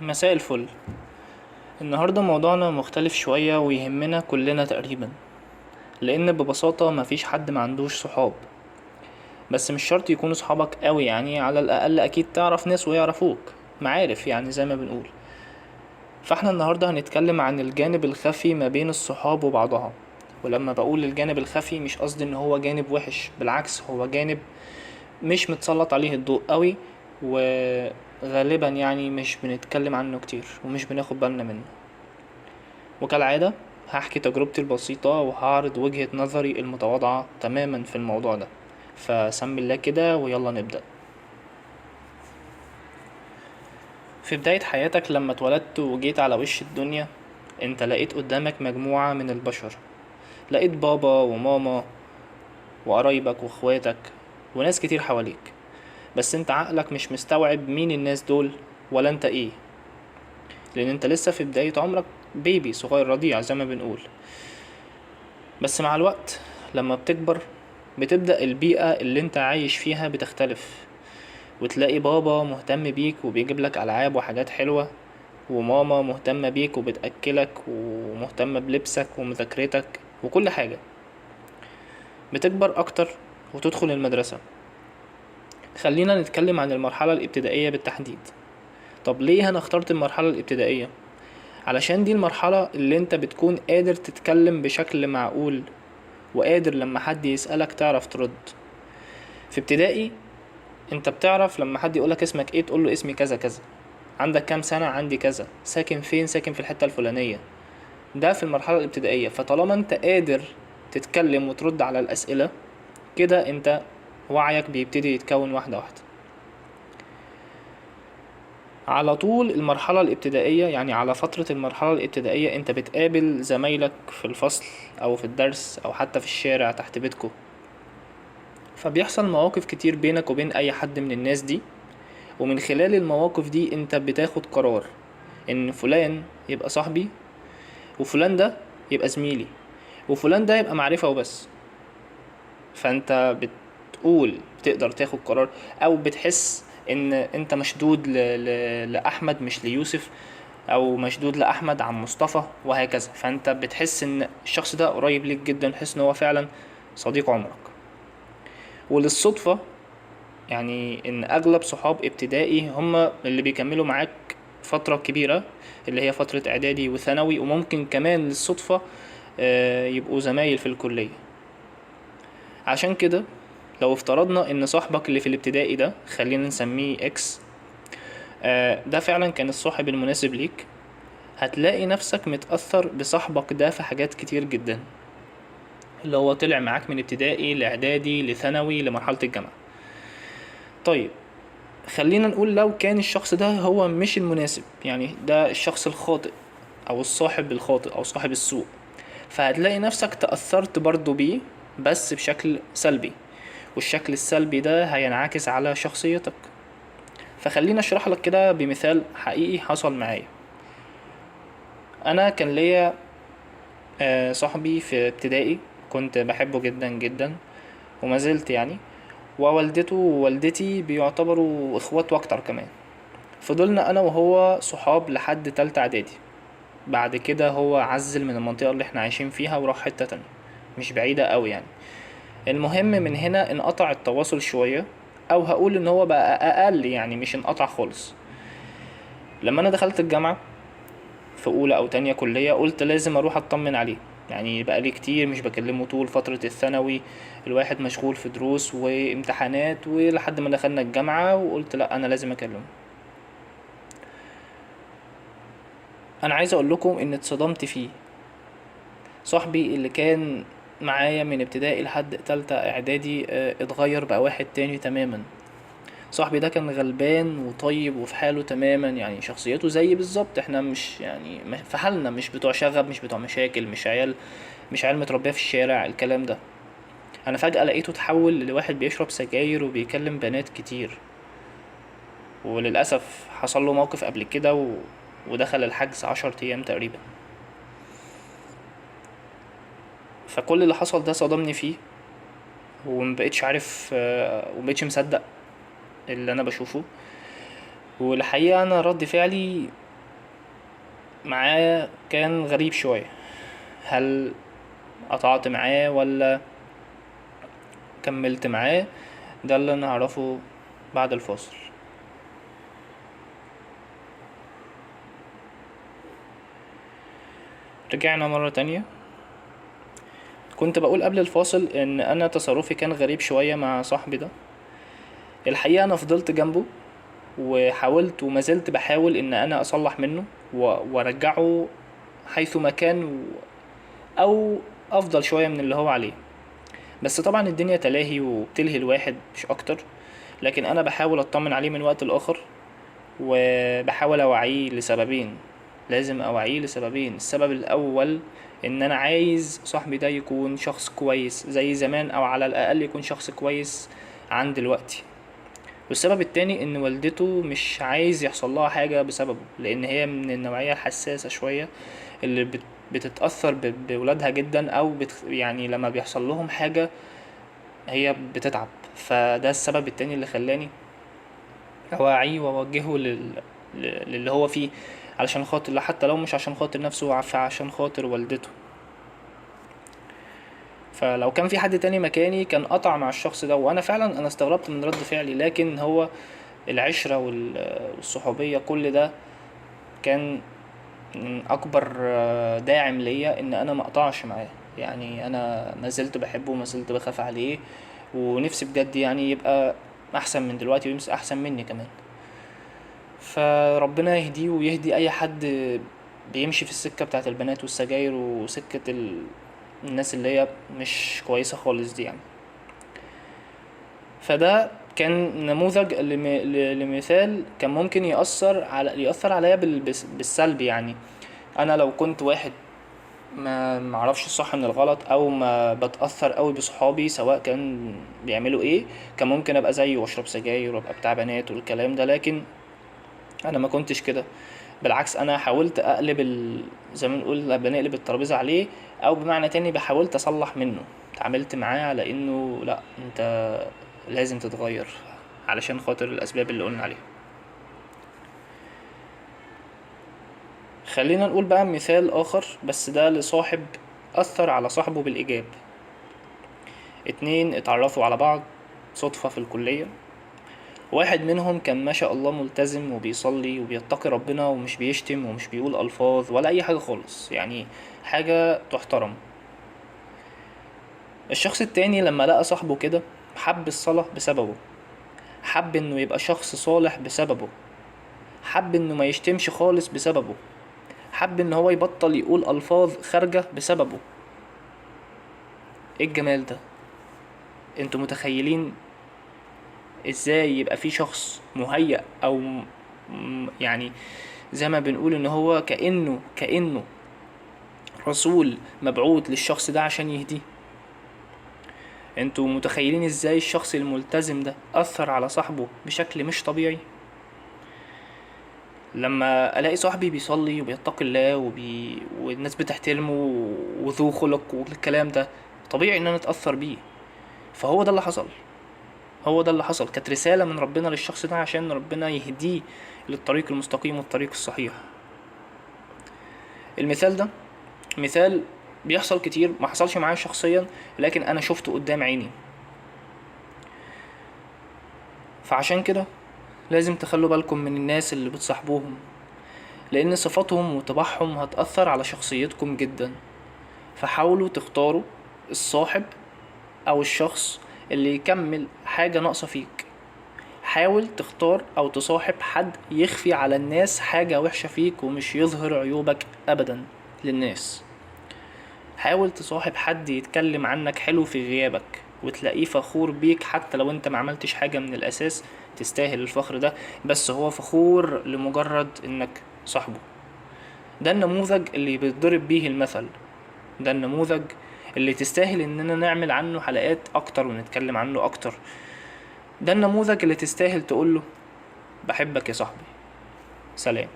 مساء الفل. النهاردة موضوعنا مختلف شوية ويهمنا كلنا تقريبا، لأن ببساطة مفيش حد ما عندوش صحاب. بس مش شرط يكونوا صحابك قوي، يعني على الأقل أكيد تعرف ناس ويعرفوك، معارف يعني زي ما بنقول. فاحنا النهاردة هنتكلم عن الجانب الخفي ما بين الصحاب وبعضها. ولما بقول الجانب الخفي مش قصدي ان هو جانب وحش، بالعكس هو جانب مش متسلط عليه الضوء قوي، وغالبا يعني مش بنتكلم عنه كتير ومش بناخد بالنا منه. وكالعادة هحكي تجربتي البسيطة وهعرض وجهة نظري المتواضعة تماما في الموضوع ده. فسمي الله كده ويلا نبدأ. في بداية حياتك لما اتولدت وجيت على وش الدنيا، انت لقيت قدامك مجموعة من البشر. لقيت بابا وماما وقرايبك واخواتك وناس كتير حواليك. بس انت عقلك مش مستوعب مين الناس دول ولا انت ايه، لان انت لسه في بداية عمرك، بيبي صغير رضيع زي ما بنقول. بس مع الوقت لما بتكبر بتبدأ البيئة اللي انت عايش فيها بتختلف، وتلاقي بابا مهتم بيك وبيجيب لك ألعاب وحاجات حلوة، وماما مهتمة بيك وبتأكلك ومهتمة بلبسك ومذاكرتك وكل حاجة. بتكبر أكتر وتدخل المدرسة. خلينا نتكلم عن المرحلة الابتدائية بالتحديد. طب ليه أنا اخترت المرحلة الابتدائية؟ علشان دي المرحلة اللي انت بتكون قادر تتكلم بشكل معقول، وقادر لما حد يسألك تعرف ترد. في ابتدائي انت بتعرف لما حد يقولك اسمك ايه تقوله اسمي كذا كذا، عندك كام سنة، عندي كذا، ساكن فين، ساكن في الحتة الفلانية. ده في المرحلة الابتدائية. فطالما انت قادر تتكلم وترد على الأسئلة كده، انت وعيك بيبتدي يتكون واحدة واحدة. على طول المرحلة الابتدائية، يعني على فترة المرحلة الابتدائية، انت بتقابل زمايلك في الفصل او في الدرس او حتى في الشارع تحت بيتكو. فبيحصل مواقف كتير بينك وبين اي حد من الناس دي، ومن خلال المواقف دي انت بتاخد قرار ان فلان يبقى صاحبي، وفلان ده يبقى زميلي، وفلان ده يبقى معرفة وبس. فانت بتقول تقدر تاخد قرار، او بتحس ان انت مشدود لأحمد مش ليوسف، او مشدود لأحمد عن مصطفى وهكذا. فانت بتحس ان الشخص ده قريب ليك جدا، تحس ان هو فعلا صديق عمرك. وللصدفة يعني ان اغلب صحاب ابتدائي هم اللي بيكملوا معاك فترة كبيرة، اللي هي فترة اعدادي وثانوي، وممكن كمان للصدفة يبقوا زمايل في الكلية. عشان كده لو افترضنا ان صاحبك اللي في الابتدائي ده، خلينا نسميه اكس، ده فعلا كان الصاحب المناسب ليك، هتلاقي نفسك متأثر بصاحبك ده في حاجات كتير جدا، اللي هو طلع معاك من ابتدائي لاعدادي لثانوي لمرحلة الجامعة. طيب خلينا نقول لو كان الشخص ده هو مش المناسب، يعني ده الشخص الخاطئ او الصاحب الخاطئ او صاحب السوء، فهتلاقي نفسك تأثرت برضو بيه بس بشكل سلبي، والشكل السلبي ده هينعكس على شخصيتك. فخلينا اشرح لك كده بمثال حقيقي حصل معايا. انا كان ليا صاحبي في ابتدائي، كنت بحبه جدا جدا وما زلت يعني، ووالدته ووالدتي بيعتبروا اخوات واكتر كمان. فضلنا انا وهو صحاب لحد تالتة اعدادي. بعد كده هو عزل من المنطقة اللي احنا عايشين فيها وراح حتة تانية مش بعيدة قوي يعني. المهم من هنا انقطع التواصل شوية، او هقول ان هو بقى اقل، يعني مش انقطع خالص. لما انا دخلت الجامعة في اولى او تانية كلية، قلت لازم اروح اطمن عليه، يعني بقى لي كتير مش بكلمه طول فترة الثانوي، الواحد مشغول في دروس وامتحانات، ولحد ما دخلنا الجامعة وقلت لا انا لازم اكلمه. انا عايز اقول لكم ان اتصدمت فيه. صاحبي اللي كان معايا من ابتدائي لحد تالتة اعدادي اتغير بقى واحد تاني تماما. صاحبي ده كان غلبان وطيب وفي حاله تماما، يعني شخصيته زي بالظبط، احنا مش يعني في حالنا، مش بتوع شغب، مش بتوع مشاكل، مش عيال متربية في الشارع الكلام ده. انا فجأة لقيته اتحول لواحد بيشرب سجاير وبيكلم بنات كتير. وللأسف حصل له موقف قبل كده ودخل الحجز 10 ايام تقريبا. فكل اللي حصل ده صدمني فيه، ومبقتش عارف ومبقتش مصدق اللي انا بشوفه. والحقيقة انا رد فعلي معاه كان غريب شوية. هل قطعت معاه ولا كملت معاه؟ ده اللي نعرفه بعد الفاصل. رجعنا مرة تانية. كنت بقول قبل الفاصل ان انا تصرفي كان غريب شوية مع صاحبي ده. الحقيقة انا فضلت جنبه وحاولت وما زلت بحاول ان انا اصلح منه وارجعه حيث ما كان او افضل شوية من اللي هو عليه. بس طبعا الدنيا تلاهي وبتلهي الواحد مش اكتر. لكن انا بحاول اطمن عليه من وقت لاخر، وبحاول اوعيه لسببين. لازم اوعيه لسببين. السبب الاول ان انا عايز صاحبي ده يكون شخص كويس زي زمان، او على الاقل يكون شخص كويس عن دلوقتي. والسبب التاني ان والدته مش عايز يحصل لها حاجة بسببه، لان هي من النوعية الحساسة شوية اللي بتتأثر بولادها جدا، او يعني لما بيحصل لهم حاجة هي بتتعب. فده السبب التاني اللي خلاني اوعيه واوجهه للي هو فيه، علشان خاطر، حتى لو مش عشان خاطر نفسه، عشان خاطر والدته. فلو كان في حد تاني مكاني كان قطع مع الشخص ده، وانا فعلا انا استغربت من رد فعلي. لكن هو العشرة والصحوبية كل ده كان من اكبر داعم ليا ان انا ما اقطعش معاه. يعني انا ما زلت بحبه وما زلت بخاف عليه، ونفسي بجد يعني يبقى احسن من دلوقتي، ويمسك احسن مني كمان. فربنا يهديه ويهدي اي حد بيمشي في السكة بتاعت البنات والسجاير وسكة الناس اللي هي مش كويسة خالص دي يعني. فده كان نموذج لمثال كان ممكن يأثر عليا بالسلب يعني. انا لو كنت واحد ما معرفش الصح من الغلط، او ما بتأثر قوي بصحابي سواء كان بيعملوا ايه، كان ممكن ابقى زيه واشرب سجاير وابقى بتاع بنات والكلام ده. لكن انا ما كنتش كده. بالعكس انا حاولت اقلب زي ما نقول بنقلب الترابيزه عليه، او بمعنى تاني بحاولت اصلح منه. اتعاملت معاه على انه لا، انت لازم تتغير علشان خاطر الاسباب اللي قلنا عليها. خلينا نقول بقى مثال اخر، بس ده لصاحب اثر على صاحبه بالايجاب. اتنين اتعرفوا على بعض صدفة في الكلية. واحد منهم كان ما شاء الله ملتزم وبيصلي وبيتقي ربنا ومش بيشتم ومش بيقول ألفاظ ولا أي حاجة خالص، يعني حاجة تحترم. الشخص التاني لما لقى صاحبه كده حب الصلاة بسببه، حب انه يبقى شخص صالح بسببه، حب انه ما يشتمش خالص بسببه، حب ان هو يبطل يقول ألفاظ خارجة بسببه. ايه الجمال ده! انتوا متخيلين ازاي يبقى في شخص مهيأ او يعني زي ما بنقول ان هو كأنه رسول مبعوث للشخص ده عشان يهديه؟ انتوا متخيلين ازاي الشخص الملتزم ده اثر على صاحبه بشكل مش طبيعي؟ لما الاقي صاحبي بيصلي وبيتقي الله والناس بتحترمه وذو خلق والكلام ده، طبيعي ان انا اتأثر بيه. فهو ده اللي حصل. هو ده اللي حصل. كانت رسالة من ربنا للشخص ده عشان ربنا يهديه للطريق المستقيم والطريق الصحيح. المثال ده مثال بيحصل كتير، ما حصلش معايا شخصيا لكن انا شفته قدام عيني. فعشان كده لازم تخلوا بالكم من الناس اللي بتصاحبوهم، لان صفاتهم وطباعهم هتأثر على شخصيتكم جدا. فحاولوا تختاروا الصاحب او الشخص اللي يكمل حاجة ناقصة فيك. حاول تختار او تصاحب حد يخفي على الناس حاجة وحشة فيك ومش يظهر عيوبك ابدا للناس. حاول تصاحب حد يتكلم عنك حلو في غيابك وتلاقيه فخور بيك، حتى لو انت ما عملتش حاجة من الاساس تستاهل الفخر ده، بس هو فخور لمجرد انك صاحبه. ده النموذج اللي بيتضرب بيه المثل. ده النموذج اللي تستاهل اننا نعمل عنه حلقات اكتر ونتكلم عنه اكتر. ده النموذج اللي تستاهل تقوله بحبك يا صاحبي. سلام.